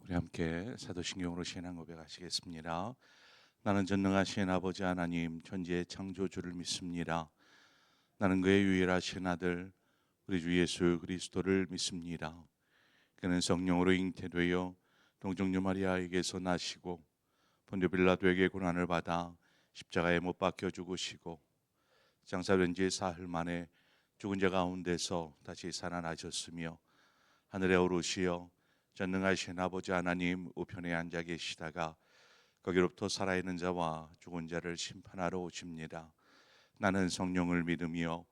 우리 함께 사도신경으로 신앙 고백하시겠습니다. 나는 전능하신 아버지 하나님 천지의 창조주를 믿습니다. 나는 그의 유일하신 아들 우리 주 예수 그리스도를 믿습니다. 그는 성령으로 잉태되어 동정녀 마리아에게서 나시고 본디오 빌라도에게 고난을 받아 십자가에 못 박혀 죽으시고 장사된 지 사흘 만에 죽은 자 가운데서 다시 살아나셨으며 하늘에 오르시어 전능하신 아버지 하나님 우편에 앉아 계시다가 거기로부터 살아있는 자와 죽은 자를 심판하러 오십니다. 나는 성령을 믿으며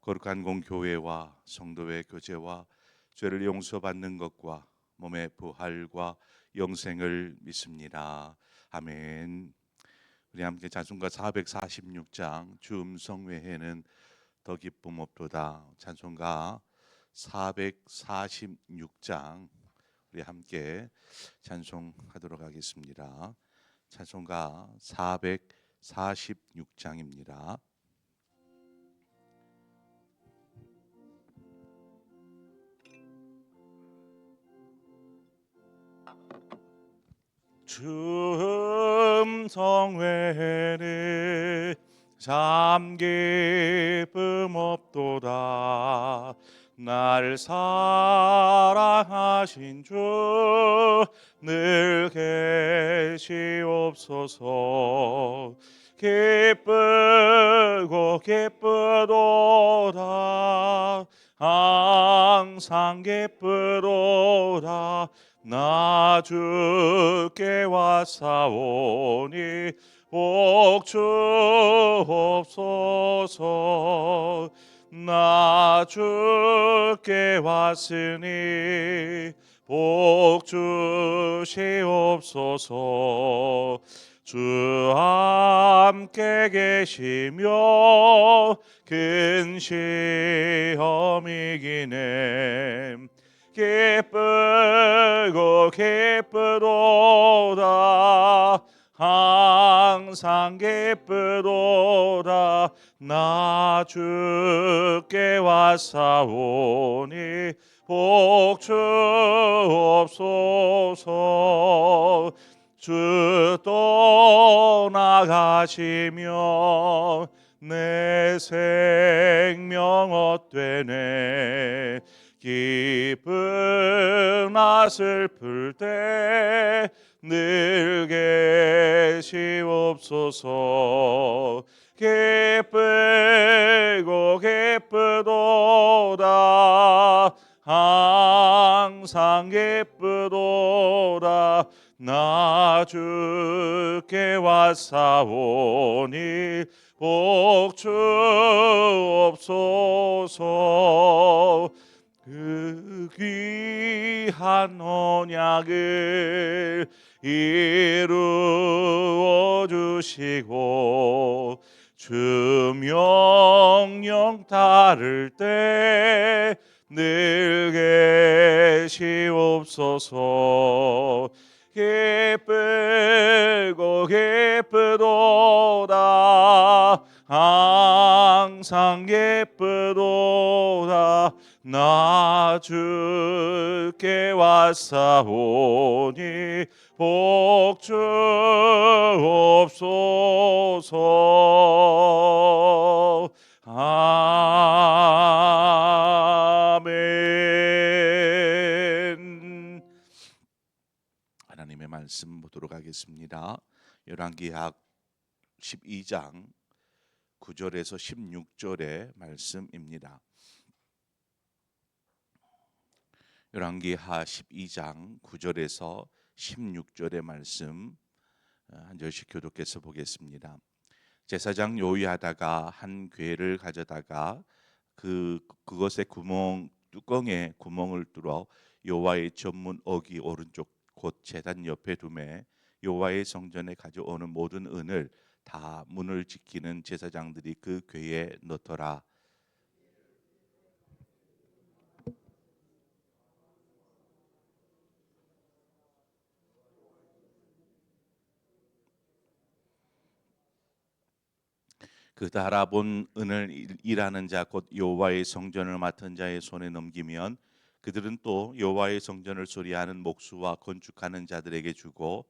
거룩한 공교회와 성도의 교제와 죄를 용서받는 것과 몸의 부활과 영생을 믿습니다. 아멘. 우리 함께 찬송가 446장 주 음성 외에는 더 기쁨 없도다. 찬송가 446장 우리 함께 찬송하도록 하겠습니다. 찬송가 446장입니다. 주 음성 외에는 참 기쁨 없도다. 날 사랑하신 주 늘 계시옵소서. 기쁘고 기쁘도다. 항상 기쁘도다. 나 주께 왔사오니 복 주옵소서. 나 주께 왔으니 복 주시옵소서. 주 함께 계시며 큰 시험이 기네 기쁘고 기쁘도다. 항상 기쁘도다. 나 주께 왔사오니 복 주옵소서. 주 떠나가시며 내 생명 헛되네. 기쁘나 슬플 때 늘 계시옵소서. 기쁘고 기쁘도다. 항상 기쁘도다. 나 주께 왔사오니 복 주옵소서. 그 귀한 언약을 이루어 주시고 주 명령 따를 때 늘 계시옵소서. 기쁘고 기쁘도다. 항상 기쁘도다. 나 주께 왔사오니 복 주옵소서. 아멘. 하나님의 말씀 보도록 하겠습니다. 열왕기하 12장 9절에서 16절의 말씀입니다. 열왕기하 12장 9절에서 16절의 말씀 한 절씩 교독해서 보겠습니다. 제사장 요이하다가 한 궤를 가져다가 그것의 뚜껑에 구멍을 뚫어 여호와의 전문 어기 오른쪽 곧 제단 옆에 두매 여호와의 성전에 가져오는 모든 은을 다 문을 지키는 제사장들이 그 궤에 넣더라. 그 달아본 은을 일하는 자 곧 여호와의 성전을 맡은 자의 손에 넘기면 그들은 또 여호와의 성전을 수리하는 목수와 건축하는 자들에게 주고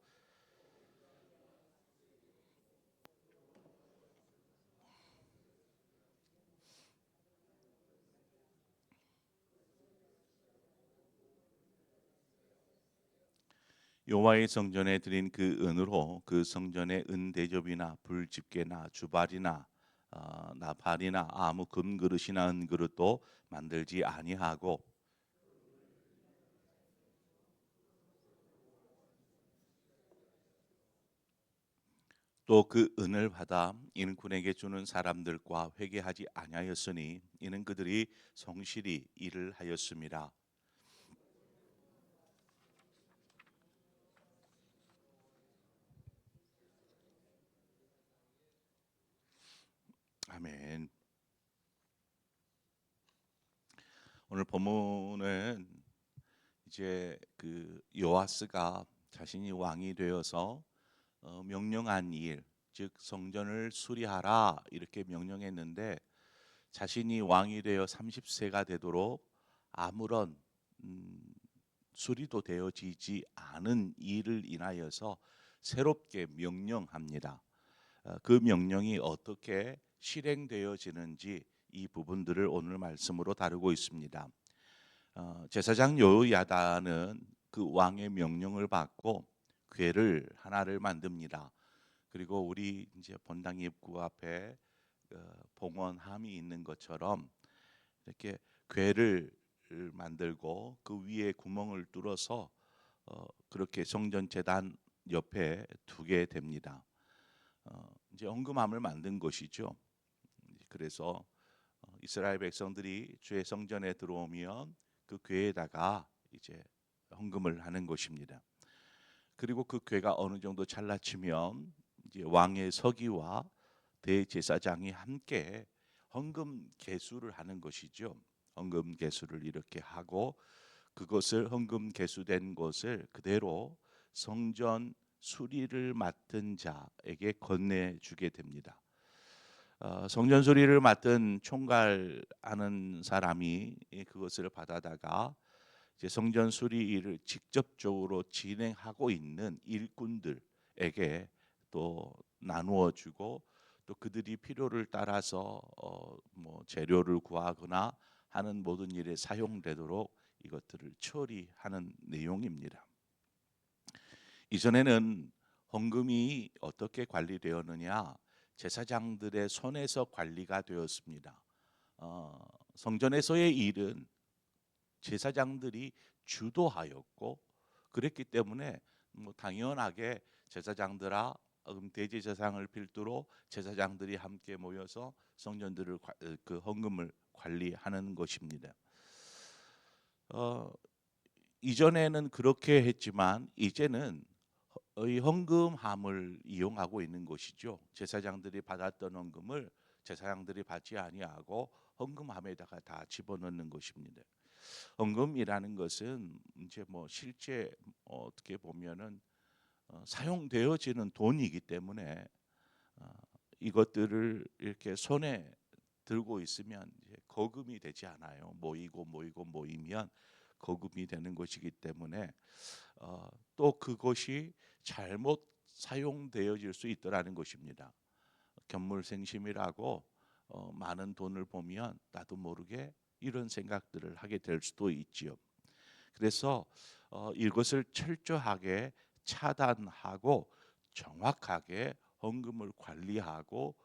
여호와의 성전에 드린 그 은으로 그 성전의 은 대접이나 불 집게나 주발이나 나팔이나 아무 금 그릇이나 은 그릇도 만들지 아니하고 또 그 은을 받아 인군에게 주는 사람들과 회개하지 아니하였으니 이는 그들이 성실히 일을 하였습니다. 아멘. 오늘 본문은 이제 그 요아스가 자신이 왕이 되어서 명령한 일, 즉 성전을 수리하라 이렇게 명령했는데 자신이 왕이 되어 30세가 되도록 아무런 음, 수리도 되어지지 않은 일을 인하여서 새롭게 명령합니다. 그 명령이 어떻게 실행되어지는지 이 부분들을 오늘 말씀으로 다루고 있습니다. 제사장 여호야다는 그 왕의 명령을 받고 궤를 하나를 만듭니다. 그리고 우리 이제 본당 입구 앞에 봉헌함이 있는 것처럼 이렇게 궤를 만들고 그 위에 구멍을 뚫어서 그렇게 성전 제단 옆에 두게 됩니다. 이제 헌금함을 만든 것이죠. 그래서 이스라엘 백성들이 주의 성전에 들어오면 그 궤에다가 이제 헌금을 하는 것입니다. 그리고 그 궤가 어느 정도 잘라치면 이제 왕의 서기와 대제사장이 함께 헌금 개수를 하는 것이죠. 헌금 개수를 이렇게 하고 그것을 헌금 개수된 것을 그대로 성전 수리를 맡은 자에게 건네주게 됩니다. 성전 수리를 맡은 총괄하는 사람이 그것을 받아다가 이제 성전 수리 일을 직접적으로 진행하고 있는 일꾼들에게 또 나누어 주고 또 그들이 필요를 따라서 뭐 재료를 구하거나 하는 모든 일에 사용되도록 이것들을 처리하는 내용입니다. 이전에는 헌금이 어떻게 관리되었느냐? 제사장들의 손에서 관리가 되었습니다. 성전에서의 일은 제사장들이 주도하였고 그랬기 때문에 뭐 당연하게 제사장들아 대제사장을 필두로 제사장들이 함께 모여서 성전들을 그 헌금을 관리하는 것입니다. 이전에는 그렇게 했지만 이제는 이 헌금함을 이용하고 있는 것이죠. 제사장들이 받았던 헌금을 제사장들이 받지 아니하고 헌금함에다가 다 집어넣는 것입니다. 헌금이라는 것은 이제 뭐 실제 어떻게 보면은 사용되어지는 돈이기 때문에 이것들을 이렇게 손에 들고 있으면 이제 거금이 되지 않아요. 모이면 거금이 되는 것이기 때문에 또 그것이 잘못 사용되어질 수 있더라는 것입니다. 견물생심이라고 많은 돈을 보면 나도 모르게 이런 생각들을 하게 될 수도 있지요. 그래서 이것을 철저하게 차단하고 정확하게 헌금을 관리하고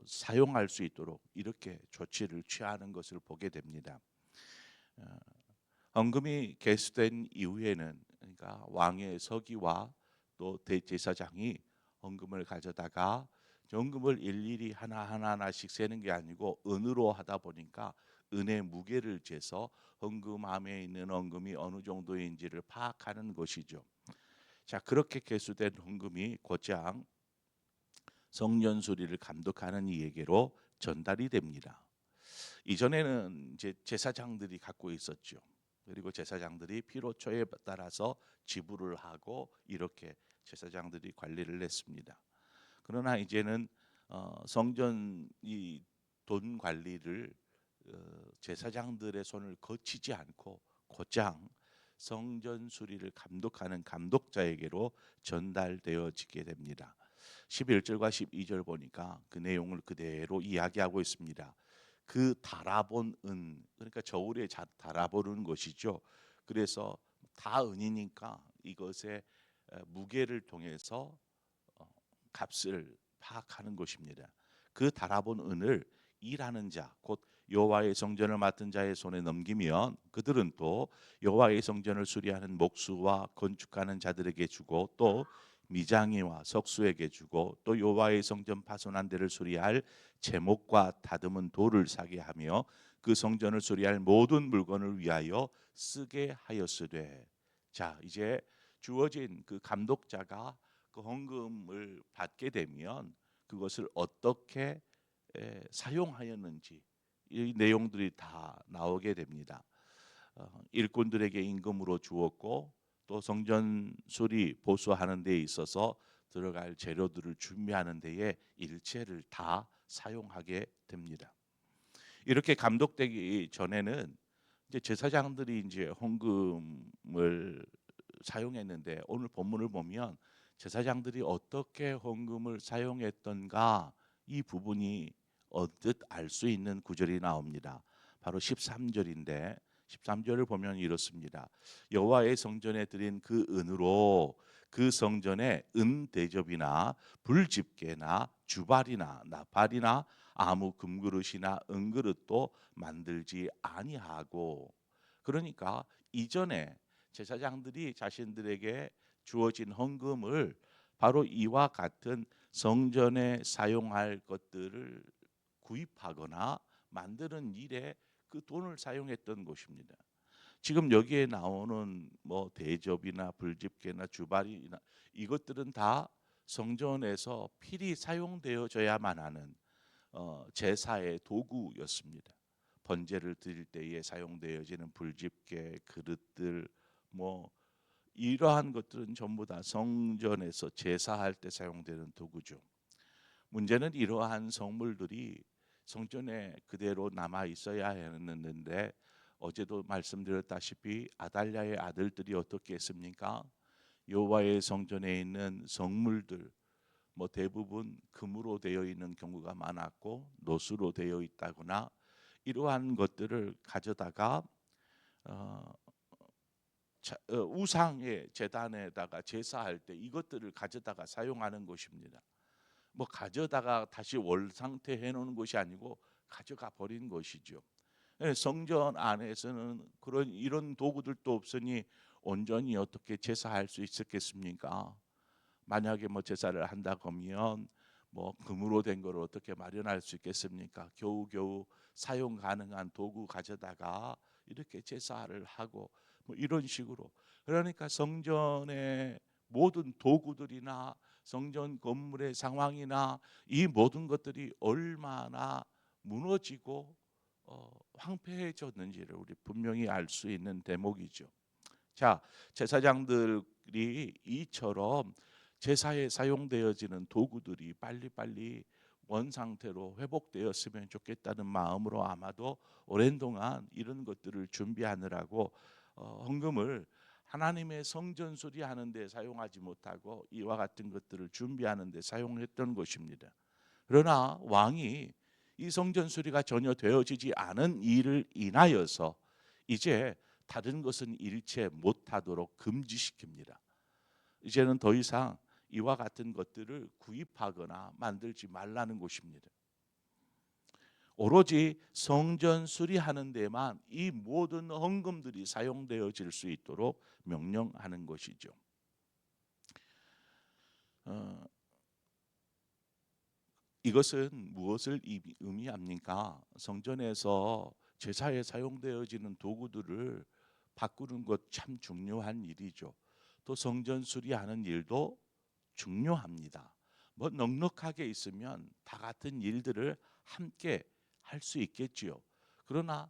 사용할 수 있도록 이렇게 조치를 취하는 것을 보게 됩니다. 어, 헌금이 개수된 이후에는 그러니까 왕의 서기와 또 대제사장이 헌금을 가져다가 헌금을 일일이 하나하나씩 세는 게 아니고 은으로 하다 보니까 은의 무게를 재서 헌금함에 있는 헌금이 어느 정도인지를 파악하는 것이죠. 자, 그렇게 개수된 헌금이 곧장 성전 수리를 감독하는 이에게로 전달이 됩니다. 이전에는 이제 제사장들이 갖고 있었죠. 그리고 제사장들이 필요초에 따라서 지불을 하고 이렇게 제사장들이 관리를 했습니다. 그러나 이제는 성전 이 돈 관리를 제사장들의 손을 거치지 않고 곧장 성전 수리를 감독하는 감독자에게로 전달되어지게 됩니다. 11절과 12절 보니까 그 내용을 그대로 이야기하고 있습니다. 그 달아본 은, 그러니까 저울에 달아보는 것이죠. 그래서 다 은이니까 이것의 무게를 통해서 값을 파악하는 것입니다. 그 달아본 은을 일하는 자, 곧 여호와의 성전을 맡은 자의 손에 넘기면 그들은 또 여호와의 성전을 수리하는 목수와 건축하는 자들에게 주고 또 미장이와 석수에게 주고 또 여호와의 성전 파손한 데를 수리할 제목과 다듬은 돌을 사게 하며 그 성전을 수리할 모든 물건을 위하여 쓰게 하였으되. 자, 이제 주어진 그 감독자가 그 헌금을 받게 되면 그것을 어떻게 사용하였는지 이 내용들이 다 나오게 됩니다. 일꾼들에게 임금으로 주었고 또 성전 수리 보수하는 데 있어서 들어갈 재료들을 준비하는 데에 일체를 다 사용하게 됩니다. 이렇게 감독되기 전에는 이제 제사장들이 이제 헌금을 사용했는데 오늘 본문을 보면 제사장들이 어떻게 헌금을 사용했던가 이 부분이 언뜻 알 수 있는 구절이 나옵니다. 바로 13절인데 13절을 보면 이렇습니다. 여호와의 성전에 드린 그 은으로 그 성전에 은 대접이나 불집게나 주발이나 나팔이나 아무 금그릇이나 은그릇도 만들지 아니하고. 그러니까 이전에 제사장들이 자신들에게 주어진 헌금을 바로 이와 같은 성전에 사용할 것들을 구입하거나 만드는 일에 그 돈을 사용했던 것입니다. 지금 여기에 나오는 뭐 대접이나 불집게나 주발이나 이것들은 다 성전에서 필히 사용되어져야만 하는 제사의 도구였습니다. 번제를 드릴 때에 사용되어지는 불집게, 그릇들, 뭐 이러한 것들은 전부 다 성전에서 제사할 때 사용되는 도구죠. 문제는 이러한 성물들이 성전에 그대로 남아 있어야 했는데 어제도 말씀드렸다시피 아달랴의 아들들이 어떻게 했습니까? 여호와의 성전에 있는 성물들 뭐 대부분 금으로 되어 있는 경우가 많았고 노수로 되어 있다거나 이러한 것들을 가져다가 우상의 제단에다가 제사할 때 이것들을 가져다가 사용하는 것입니다. 뭐 가져다가 다시 월 상태 해놓는 것이 아니고 가져가 버린 것이죠. 성전 안에서는 이런 도구들도 없으니 온전히 어떻게 제사할 수 있었겠습니까? 만약에 뭐 제사를 한다고 하면 뭐 금으로 된 걸 어떻게 마련할 수 있겠습니까? 겨우겨우 사용 가능한 도구 가져다가 이렇게 제사를 하고 뭐 이런 식으로. 그러니까 성전의 모든 도구들이나 성전 건물의 상황이나 이 모든 것들이 얼마나 무너지고 황폐해졌는지를 우리 분명히 알 수 있는 대목이죠. 자, 제사장들이 이처럼 제사에 사용되어지는 도구들이 빨리빨리 원 상태로 회복되었으면 좋겠다는 마음으로 아마도 오랜 동안 이런 것들을 준비하느라고 헌금을 하나님의 성전 수리하는 데 사용하지 못하고 이와 같은 것들을 준비하는 데 사용했던 것입니다. 그러나 왕이 이 성전 수리가 전혀 되어지지 않은 일을 인하여서 이제 다른 것은 일체 못하도록 금지시킵니다. 이제는 더 이상 이와 같은 것들을 구입하거나 만들지 말라는 것입니다. 오로지 성전 수리하는 데만 이 모든 헌금들이 사용되어질 수 있도록 명령하는 것이죠. 이것은 무엇을 의미합니까? 성전에서 제사에 사용되어지는 도구들을 바꾸는 것 참 중요한 일이죠. 또 성전 수리하는 일도 중요합니다. 뭐 넉넉하게 있으면 다 같은 일들을 함께 할 수 있겠지요. 그러나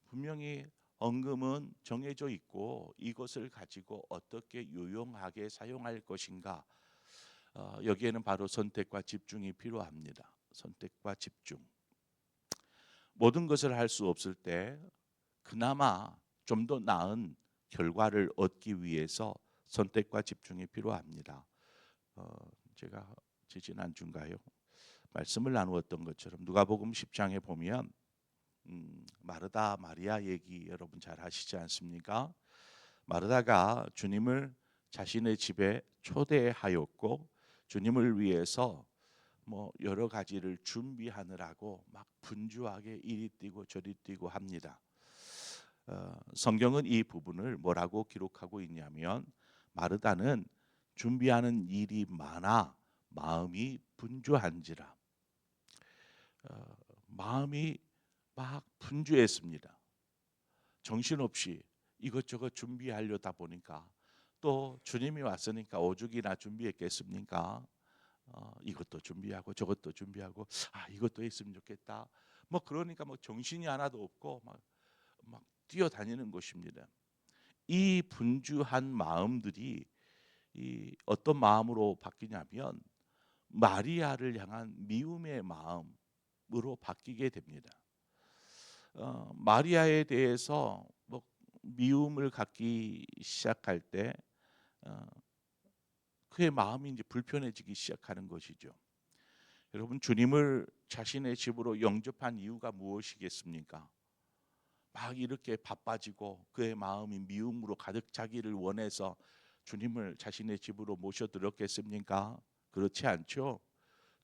분명히 헌금은 정해져 있고 이것을 가지고 어떻게 유용하게 사용할 것인가, 여기에는 바로 선택과 집중이 필요합니다. 선택과 집중. 모든 것을 할 수 없을 때 그나마 좀 더 나은 결과를 얻기 위해서 선택과 집중이 필요합니다. 제가 지난주인가요? 말씀을 나누었던 것처럼 누가복음 10장에 보면 마르다 마리아 얘기 여러분 잘 아시지 않습니까? 마르다가 주님을 자신의 집에 초대하였고 주님을 위해서 뭐 여러 가지를 준비하느라고 막 분주하게 이리 뛰고 저리 뛰고 합니다. 성경은 이 부분을 뭐라고 기록하고 있냐면 마르다는 준비하는 일이 많아 마음이 분주한지라. 마음이 막 분주했습니다. 정신없이 이것저것 준비하려다 보니까 또 주님이 왔으니까 오죽이나 준비했겠습니까? 이것도 준비하고 저것도 준비하고 이것도 했으면 좋겠다. 뭐 그러니까 뭐 정신이 하나도 없고 막 뛰어다니는 것입니다. 이 분주한 마음들이 이 어떤 마음으로 바뀌냐면 마리아를 향한 미움의 마음으로 바뀌게 됩니다. 마리아에 대해서 뭐 미움을 갖기 시작할 때 그의 마음이 이제 불편해지기 시작하는 것이죠. 여러분 주님을 자신의 집으로 영접한 이유가 무엇이겠습니까? 막 이렇게 바빠지고 그의 마음이 미움으로 가득 차기를 원해서 주님을 자신의 집으로 모셔들었겠습니까? 그렇지 않죠.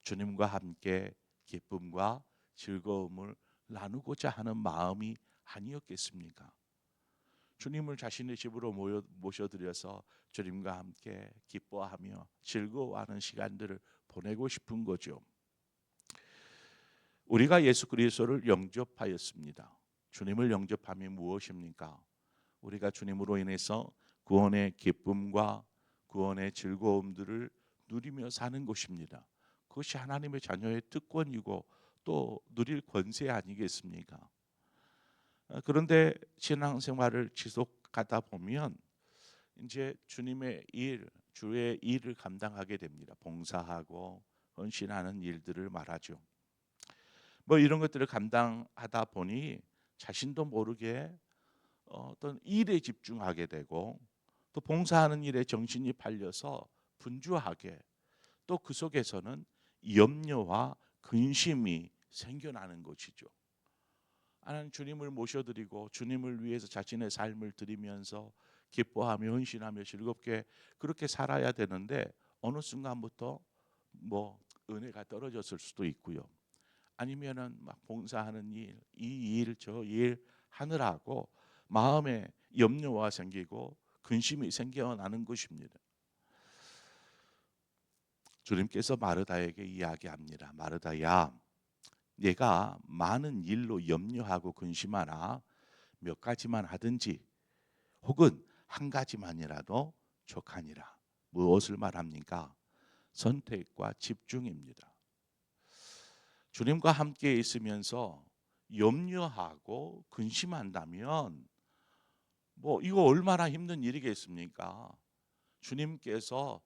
주님과 함께 기쁨과 즐거움을 나누고자 하는 마음이 아니었겠습니까? 주님을 자신의 집으로 모셔드려서 주님과 함께 기뻐하며 즐거워하는 시간들을 보내고 싶은 거죠. 우리가 예수 그리스도를 영접하였습니다. 주님을 영접함이 무엇입니까? 우리가 주님으로 인해서 구원의 기쁨과 구원의 즐거움들을 누리며 사는 것입니다. 그것이 하나님의 자녀의 특권이고 또 누릴 권세 아니겠습니까? 그런데 신앙생활을 지속하다 보면 이제 주님의 일, 주의 일을 감당하게 됩니다. 봉사하고 헌신하는 일들을 말하죠. 뭐 이런 것들을 감당하다 보니 자신도 모르게 어떤 일에 집중하게 되고 또 봉사하는 일에 정신이 팔려서 분주하게 또 그 속에서는 염려와 근심이 생겨나는 것이죠. 나는 주님을 모셔드리고 주님을 위해서 자신의 삶을 드리면서 기뻐하며 헌신하며 즐겁게 그렇게 살아야 되는데 어느 순간부터 뭐 은혜가 떨어졌을 수도 있고요. 아니면은 막 봉사하는 일, 이 일, 저 일 하느라고 마음에 염려가 생기고 근심이 생겨나는 것입니다. 주님께서 마르다에게 이야기합니다. 마르다야, 내가 많은 일로 염려하고 근심하나 몇 가지만 하든지 혹은 한 가지만이라도 족하니라. 무엇을 말합니까? 선택과 집중입니다. 주님과 함께 있으면서 염려하고 근심한다면 뭐 이거 얼마나 힘든 일이겠습니까? 주님께서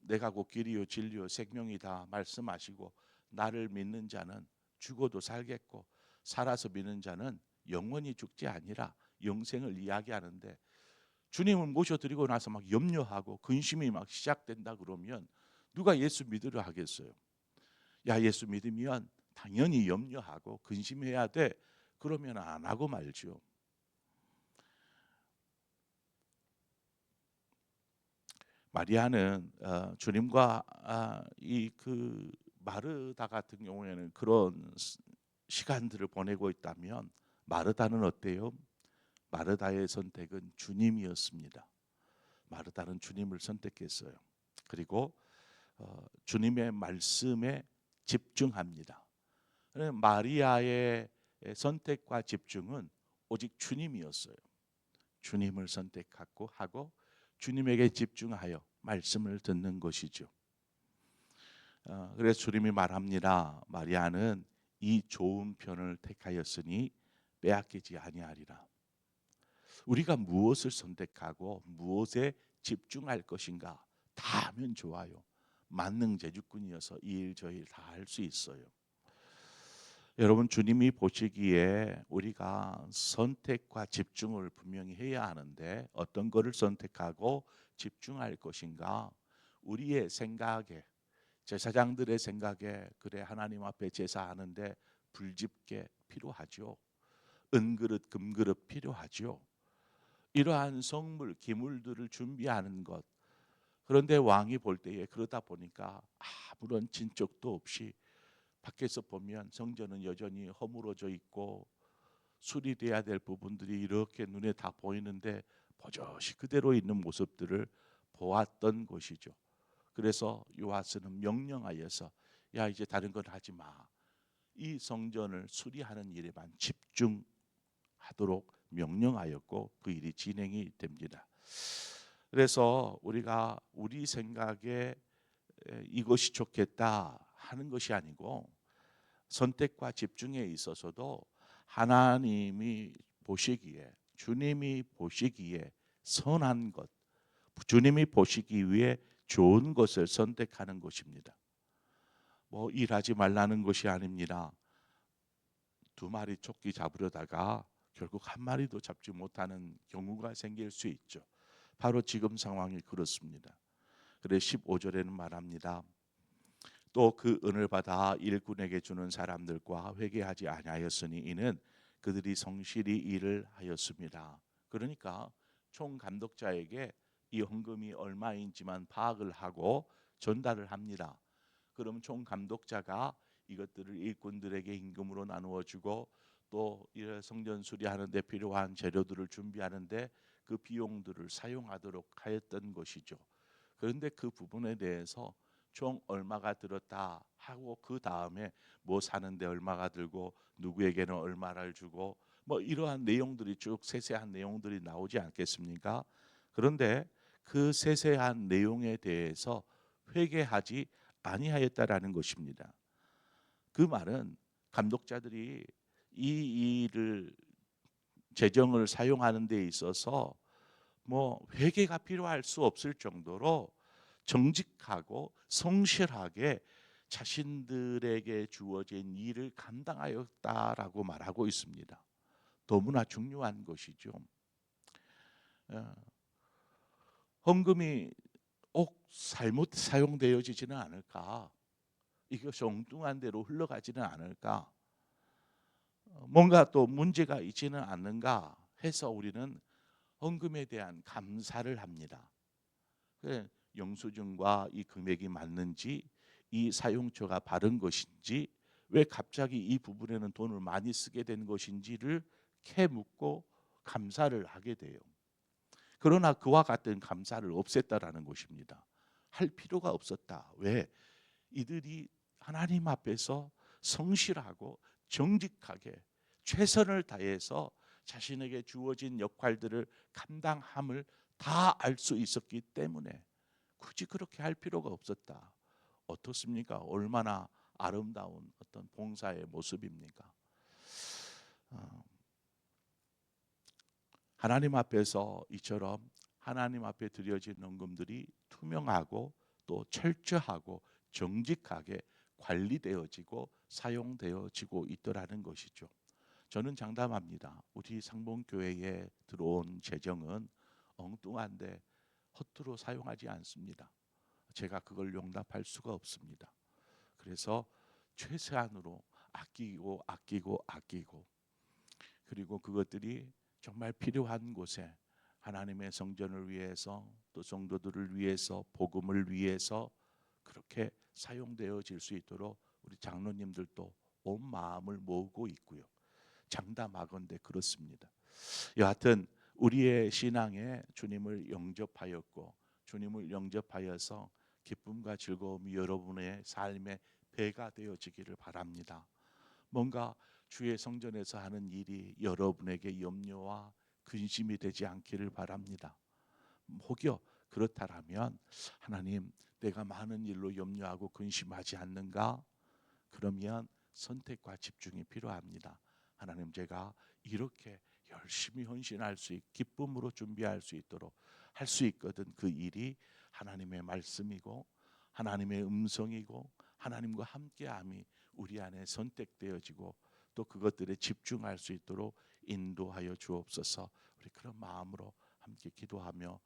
내가 곧 길이요 진리요 생명이다 말씀하시고 나를 믿는 자는 죽어도 살겠고 살아서 믿는 자는 영원히 죽지 아니라 영생을 이야기하는데 주님을 모셔드리고 나서 막 염려하고 근심이 막 시작된다 그러면 누가 예수 믿으려 하겠어요? 야, 예수 믿으면 당연히 염려하고 근심해야 돼. 그러면 안 하고 말죠. 마리아는 주님과 이 그 마르다 같은 경우에는 그런 시간들을 보내고 있다면 마르다는 어때요? 마르다의 선택은 주님이었습니다. 마르다는 주님을 선택했어요. 그리고 주님의 말씀에 집중합니다. 마리아의 선택과 집중은 오직 주님이었어요. 주님을 선택하고 주님에게 집중하여 말씀을 듣는 것이죠. 그래서 주님이 말합니다. 마리아는 이 좋은 편을 택하였으니 빼앗기지 아니하리라. 우리가 무엇을 선택하고 무엇에 집중할 것인가 다 하면 좋아요. 만능 제주꾼이어서 이 일 저 일 다 할 수 있어요. 여러분, 주님이 보시기에 우리가 선택과 집중을 분명히 해야 하는데 어떤 거를 선택하고 집중할 것인가? 우리의 생각에, 제사장들의 생각에, 그래 하나님 앞에 제사하는데 불집게 필요하죠. 은그릇 금그릇 필요하죠. 이러한 성물 기물들을 준비하는 것. 그런데 왕이 볼 때에 그러다 보니까 아무런 진척도 없이 밖에서 보면 성전은 여전히 허물어져 있고 수리돼야 될 부분들이 이렇게 눈에 다 보이는데 버젓이 그대로 있는 모습들을 보았던 것이죠. 그래서 요아스는 명령하여서 야, 이제 다른 건 하지 마. 이 성전을 수리하는 일에만 집중하도록 명령하였고 그 일이 진행이 됩니다. 그래서 우리가 우리 생각에 이것이 좋겠다 하는 것이 아니고 선택과 집중에 있어서도 하나님이 보시기에, 주님이 보시기에 선한 것, 주님이 보시기 위해 좋은 것을 선택하는 것입니다. 뭐 일하지 말라는 것이 아닙니다. 두 마리 토끼 잡으려다가 결국 한 마리도 잡지 못하는 경우가 생길 수 있죠. 바로 지금 상황이 그렇습니다. 그래 15절에는 말합니다. 또 그 은을 받아 일꾼에게 주는 사람들과 회개하지 아니하였으니 이는 그들이 성실히 일을 하였습니다. 그러니까 총 감독자에게 이 헌금이 얼마인지만 파악을 하고 전달을 합니다. 그럼 총 감독자가 이것들을 일꾼들에게 임금으로 나누어 주고 또 성전 수리하는 데 필요한 재료들을 준비하는데 그 비용들을 사용하도록 하였던 것이죠. 그런데 그 부분에 대해서 총 얼마가 들었다 하고 그 다음에 뭐 사는데 얼마가 들고 누구에게는 얼마를 주고 뭐 이러한 내용들이 쭉 세세한 내용들이 나오지 않겠습니까? 그런데 그 세세한 내용에 대해서 회개하지 아니하였다라는 것입니다. 그 말은 감독자들이 이 일을 재정을 사용하는 데 있어서 뭐 회개가 필요할 수 없을 정도로 정직하고 성실하게 자신들에게 주어진 일을 감당하였다라고 말하고 있습니다. 너무나 중요한 것이죠. 헌금이 꼭 잘못 사용되어지지는 않을까? 이것이 엉뚱한 대로 흘러가지는 않을까? 뭔가 또 문제가 있지는 않는가 해서 우리는 헌금에 대한 감사를 합니다. 영수증과 이 금액이 맞는지, 이 사용처가 바른 것인지, 왜 갑자기 이 부분에는 돈을 많이 쓰게 된 것인지를 캐묻고 감사를 하게 돼요. 그러나 그와 같은 감사를 없앴다라는 것입니다. 할 필요가 없었다. 왜? 이들이 하나님 앞에서 성실하고 정직하게 최선을 다해서 자신에게 주어진 역할들을 감당함을 다 알 수 있었기 때문에 굳이 그렇게 할 필요가 없었다. 어떻습니까? 얼마나 아름다운 어떤 봉사의 모습입니까? 하나님 앞에서 이처럼 하나님 앞에 드려진 헌금들이 투명하고 또 철저하고 정직하게 관리되어지고 사용되어지고 있더라는 것이죠. 저는 장담합니다. 우리 상봉교회에 들어온 재정은 엉뚱한데 허투루 사용하지 않습니다. 제가 그걸 용납할 수가 없습니다. 그래서 최소한으로 아끼고 그리고 그것들이 정말 필요한 곳에 하나님의 성전을 위해서 또 성도들을 위해서 복음을 위해서 그렇게 사용되어질 수 있도록 우리 장로님들도 온 마음을 모으고 있고요. 장담하건대 그렇습니다. 여하튼 우리의 신앙에 주님을 영접하였고 주님을 영접하여서 기쁨과 즐거움이 여러분의 삶의 배가 되어지기를 바랍니다. 뭔가 주의 성전에서 하는 일이 여러분에게 염려와 근심이 되지 않기를 바랍니다. 혹여 그렇다면 하나님, 내가 많은 일로 염려하고 근심하지 않는가? 그러면 선택과 집중이 필요합니다. 하나님, 제가 이렇게 열심히 헌신할 수 있고 기쁨으로 준비할 수 있도록 할 수 있거든. 그 일이 하나님의 말씀이고 하나님의 음성이고 하나님과 함께함이 우리 안에 선택되어지고 또 그것들에 집중할 수 있도록 인도하여 주옵소서. 우리 그런 마음으로 함께 기도하며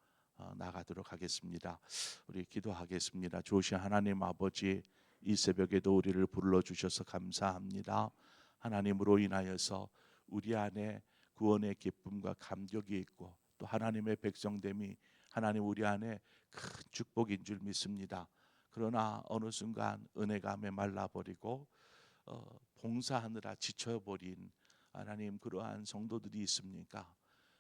나가도록 하겠습니다. 우리 기도하겠습니다. 좋으신 하나님 아버지, 이 새벽에도 우리를 불러주셔서 감사합니다. 하나님으로 인하여서 우리 안에 구원의 기쁨과 감격이 있고 또 하나님의 백성됨이 하나님 우리 안에 큰 축복인 줄 믿습니다. 그러나 어느 순간 은혜가 메말라버리고 봉사하느라 지쳐버린 하나님 그러한 성도들이 있습니까?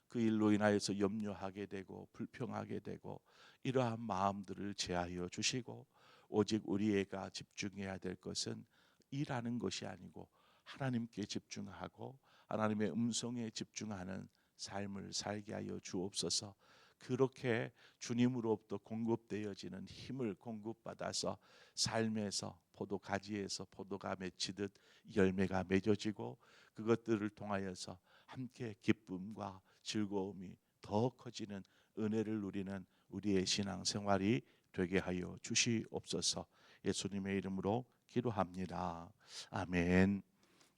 그 일로 인하여서 염려하게 되고 불평하게 되고 이러한 마음들을 제하여 주시고 오직 우리가 집중해야 될 것은 일하는 것이 아니고 하나님께 집중하고 하나님의 음성에 집중하는 삶을 살게 하여 주옵소서. 그렇게 주님으로부터 공급되어지는 힘을 공급받아서 삶에서 포도가지에서 포도가 맺히듯 열매가 맺어지고 그것들을 통하여서 함께 기쁨과 즐거움이 더 커지는 은혜를 누리는 우리의 신앙생활이 되게 하여 주시옵소서. 예수님의 이름으로 기도합니다. 아멘.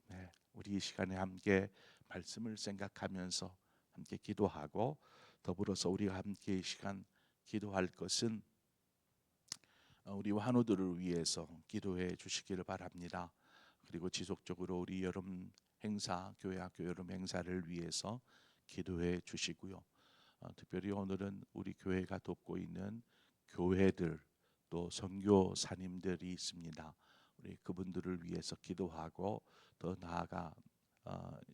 네, 우리 이 시간에 함께 말씀을 생각하면서 함께 기도하고 더불어서 우리가 함께 이 시간 기도할 것은 우리 환우들을 위해서 기도해 주시기를 바랍니다. 그리고 지속적으로 우리 여름 행사, 교회 학교 여름 행사를 위해서 기도해 주시고요. 특별히 오늘은 우리 교회가 돕고 있는 교회들 또 선교사님들이 있습니다. 우리 그분들을 위해서 기도하고 더 나아가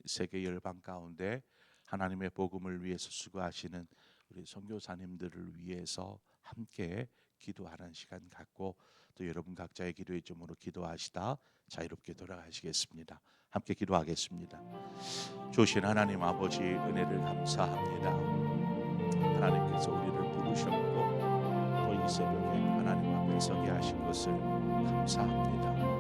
세계 열방 가운데 하나님의 복음을 위해서 수고하시는 우리 선교사님들을 위해서 함께 기도하는 시간 갖고 또 여러분 각자의 기도의 점으로 기도하시다 자유롭게 돌아가시겠습니다. 함께 기도하겠습니다. 주신 하나님 아버지 은혜를 감사합니다. 하나님께서 우리를 부르셨고 또 이 새벽에 하나님 앞에 서게 하신 것을 감사합니다.